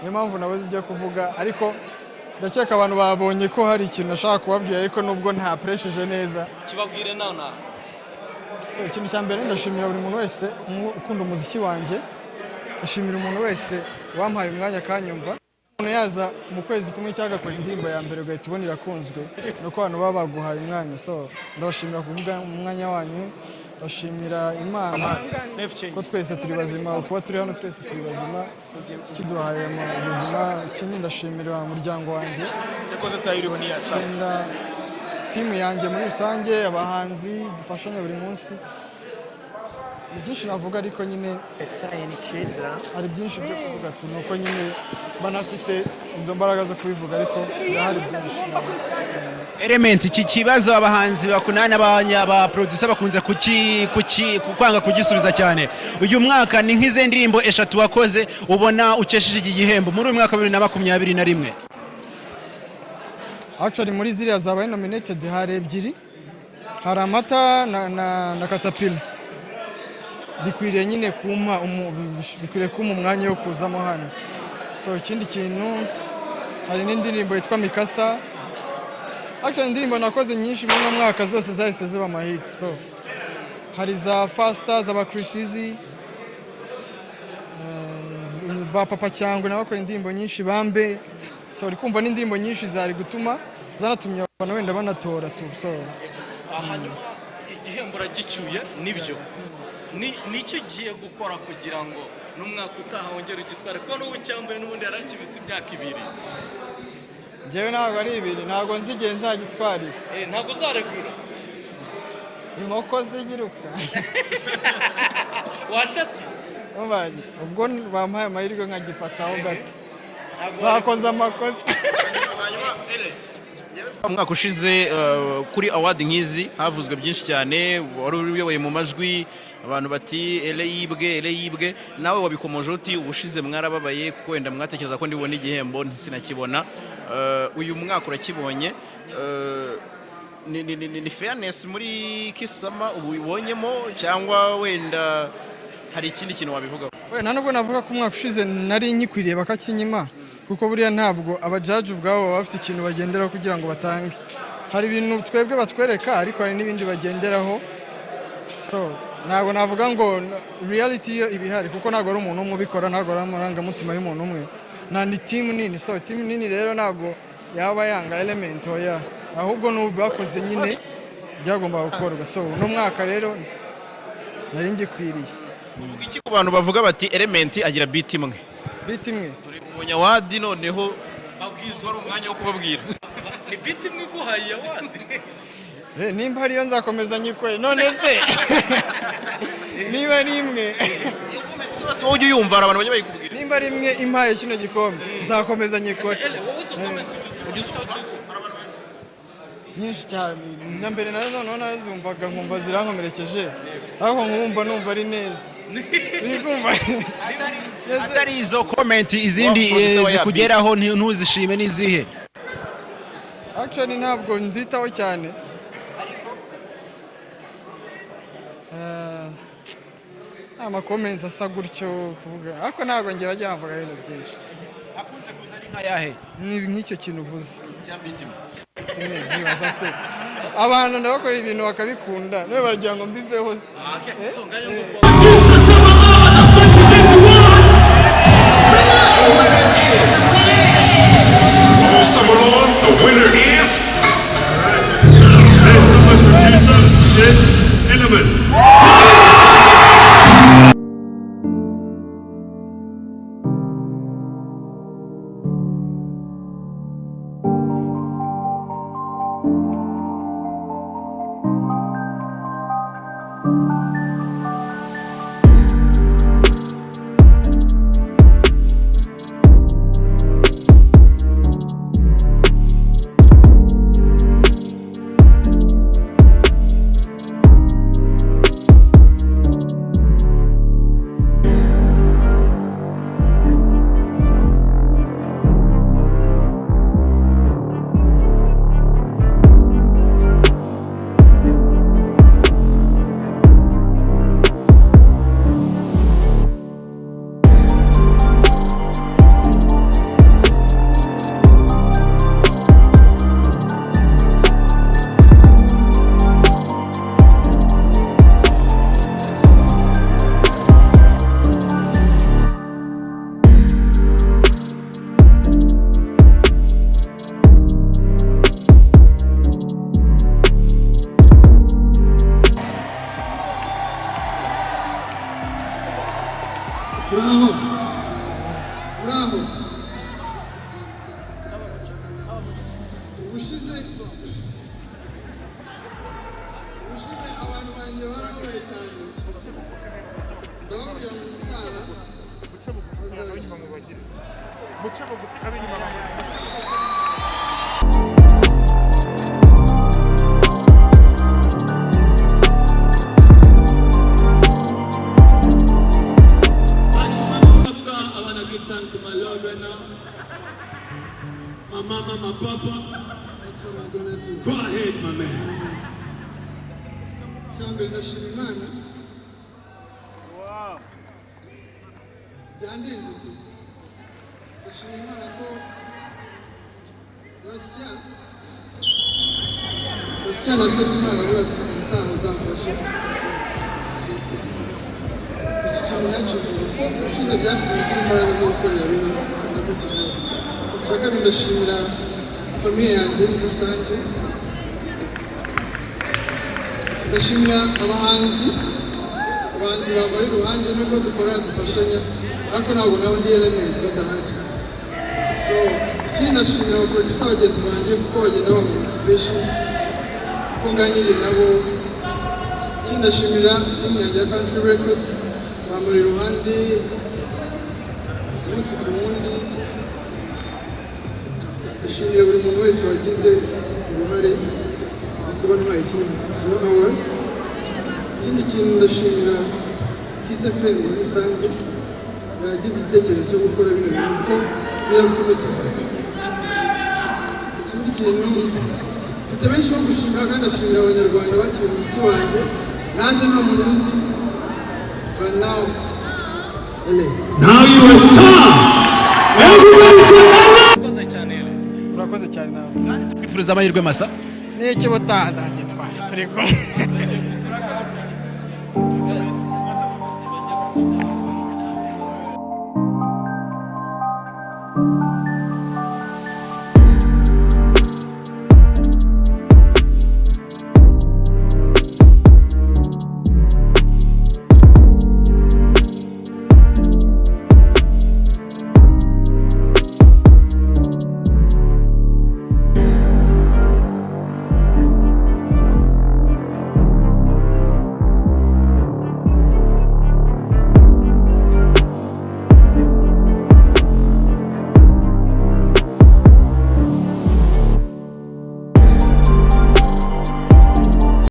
niyo mpamvu nabuze ibyo kuvuga ariko ndakeka abantu babonye ko hari ikintu nashaka kubabwira ariko nubwo nta presheje neza kibabwire nawe so ikintu cya mbere ndashimira buri muntu wese ukunda umuziki wanjye ndashimira umuntu wese wampaye umwanya akanyumva umuntu yaza mu kwezi kumwe cyangwa agakora indirimbo ya mbere ugahita ubona irakunzwe nuko abantu baba baguhaye umwanya so ndabashimira kuvuga umwanya wanyu ndashimira Imana ko twese turi bazima kuba turi hano twese turi bazima kiduhaye ubuzima ikindi ndashimira umuryango wanjye cyakoze tayiriho ni ndashimira timu yanjye muri rusange abahanzi dufashanya buri munsi ni byinshi navuga ariko nyine hari byinshi byo kuvuga nuko nyine banafite izo mbaraga zo kubivuga ariko hari byinshi Element iki kibazo abahanzi bakunana ba producer bakunze kwanga kugisubiza cyane uyu mwaka ni nk'ize ndirimbo eshatu wakoze ubona ukesheje iki gihembo muri uyu mwaka 2021 actually muri ziriya zabaye nominated hari ebyiri hari amata na katapila bikwiriye nyine kuma bikwiriye kuma umwanya wo kuzamo hano so ikindi kintu hari n'indirimbo yitwa Mikasa actually indirimbo nakoze nyinshi mu mwaka zose zahise ziba amahits so hari za Faster za Bakrisizi ba Papa Cyangwa nabakora indirimbo nyinshi bambe so uri kumva n'indirimbo nyinshi zari gutuma zanatumye abantu wenda banatora tu so hanyuma igihembo ragicyuye nibyo nicyo giye gukora kugira ngo n'umwaka utaha wongere ugitware ko n'ubu cyambaye n'ubundi yarakibitse imyaka 2 njyewe ntabwo ari 2 ntabwo nzigiye nzagitwarira ntabwo uzarekura inkoko zigiruka washatse ubwo bampaye amahirwe nkagifataho gato bakoze amakosa umwaka ushize kuri award nk'izi havuzwe byinshi cyane wari uyoboye mu majwi abantu bati Eleeh nawe wabikomoje uti ubushize mwarababaye kuko wenda mwatekereza ko ndibona igihembo sinakibona uyu mwaka urakibonye ni fairness muri Kisama ubibonyemo cyangwa wenda hari ikindi kintu wabivuga nta nubwo navuga ko umwaka ushize nari nyikwiriye bakakinyima kuko buriya ntabwo abajaji ubwabo baba bafite ikintu bagenderaho kugira ngo batange hari ibintu twebwe batwereka ariko hari n'ibindi bagenderaho so ntabwo navuga ngo reality yo ibihari kuko ntabwo ari umuntu umwe ubikora ntabwo ari amarangamutima y'umuntu umwe ni team nini so team nini rero ntabwo yaba yanga element oya ahubwo n'ubu bakoze nyine byagomba gukorwa so no mwaka rero nari ngikwiriye uvuga iki ku bantu bavuga bati Element agira beat imwe umunyawadi noneho babwizwa ari umwanya wo kubabwira ni beat imwe guhaye awadi nimba hariyo nzakomeza nyikore none se niba nimwe so ujye yumva abantu bajye bayikubwira nimba rimwe impaye kino gikombe nzakomeza nyikore nyinshi cyane na mbere noneho nazumvaga nkumva zirankomerekeje ariko nkumva numva ari neza atari izo comment izindi zikugeraho ntuzishime n'izihe actually ntabwo nzitaho cyane amakomenzi asa gutyo kuvuga ariko ntabwo ngiye bajya bamvuga ibintu byinshi akunze kuza ari nkayahe nk'icyo kintu uvuze ntibaza se abantu ndabakora ibintu bakabikunda nawe baragira ngo mbiveho se The winner is Element. Amagambo ubushize abantu banjye barabaye cyane ndababwira mu gutara muce bugufi ab'inyuma To my Lord right now, my mama, my papa. That's what I'm gonna do. Go ahead, my man. Cyambere ndashima Imana byandenze tu ndashima Imana ko last year nasabye Imana avuga ati ubutaha uzamfashe iki kintu nakivuga ko ushize byatumye ngira imbaraga zo gukorera bino ndakurikije icya kabiri ndashimira famiye yanjye muri rusange ndashimira abahanzi bambari iruhande nubwo dukorera dufashanya ariko ntabwo nabo ndi element badahari so ikindi ndashimira abaproducer bagenzi banjye kuko bagenda bampa motivation kuko nganiriye nabo ikindi ndashimira team yanjye ya Country Records bamuri iruhande umunsi ku wundi ndashimira buri muntu wese wagize uruhare mu kuba ntwaye ikintu award ikindi kintu ndashimira Kiss FM muri rusange yagize igitekerezo cyo gukora bino bintu kuko biramutumotiva ikindi kintu mfite benshi bo gushimira kandi ndashimira abanyarwanda bakira umuziki wanjye naje nta muntu uzi but now Eleeh Now you are a star. Everybody say Eleeh. urakoze cyane rero. urakoze cyane nawe twifuriza amahirwe masa n'icyo butazajye twari turi kumwe Thank you.